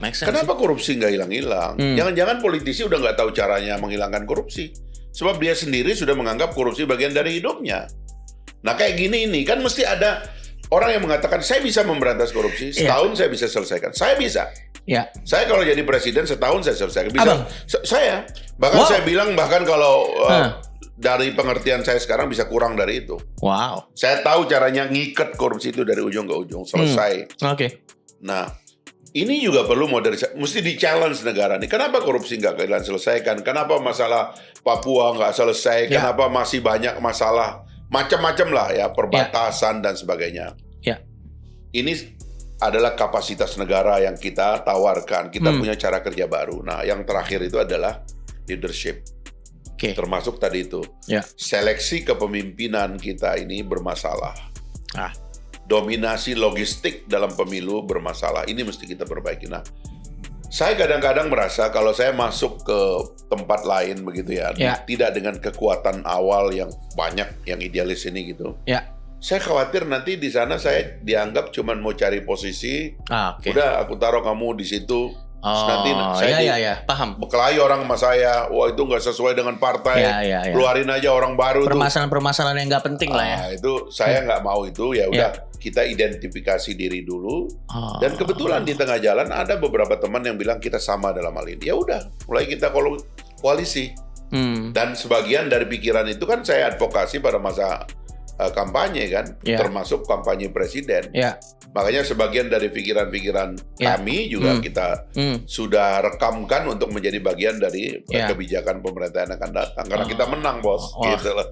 Make sense. Kenapa korupsi nggak hilang-hilang? Jangan-jangan politisi udah nggak tahu caranya menghilangkan korupsi. Sebab dia sendiri sudah menganggap korupsi bagian dari hidupnya. Nah kayak gini ini kan mesti ada orang yang mengatakan saya bisa memberantas korupsi, setahun saya bisa selesaikan. Saya bisa. Ya. Saya kalau jadi presiden setahun saya selesaikan. Bisa. Abang? Saya. Bahkan saya bilang kalau dari pengertian saya sekarang bisa kurang dari itu. Wow. Saya tahu caranya ngikat korupsi itu dari ujung ke ujung. Selesai. Oke. Nah, ini juga perlu modernisasi. Mesti di-challenge negara nih. Kenapa korupsi nggak kalian selesaikan? Kenapa masalah Papua nggak selesai? Kenapa masih banyak masalah macam-macam lah ya, perbatasan dan sebagainya. Ya. Ini adalah kapasitas negara yang kita tawarkan. Kita punya cara kerja baru. Nah, yang terakhir itu adalah leadership. Termasuk tadi itu. Seleksi kepemimpinan kita ini bermasalah. Dominasi logistik dalam pemilu bermasalah. Ini mesti kita perbaiki. Nah, saya kadang-kadang merasa kalau saya masuk ke tempat lain begitu ya, tidak dengan kekuatan awal yang banyak, yang idealis ini gitu. Saya khawatir nanti di sana saya dianggap cuma mau cari posisi. Udah aku taruh kamu di situ. Nanti saya paham. Berkelahi orang sama saya, wah itu nggak sesuai dengan partai, keluarin aja orang baru. Permasalahan-permasalahan yang nggak penting lah ya. Itu saya nggak mau itu, ya udah kita identifikasi diri dulu. Dan kebetulan di tengah jalan ada beberapa teman yang bilang kita sama dalam hal ini. Ya udah, mulai kita koalisi. Dan sebagian dari pikiran itu kan saya advokasi pada masa kampanye kan, termasuk kampanye presiden. Makanya sebagian dari pikiran-pikiran kami juga kita sudah rekamkan untuk menjadi bagian dari kebijakan pemerintahan yang akan datang. Karena kita menang, bos. Gitu loh.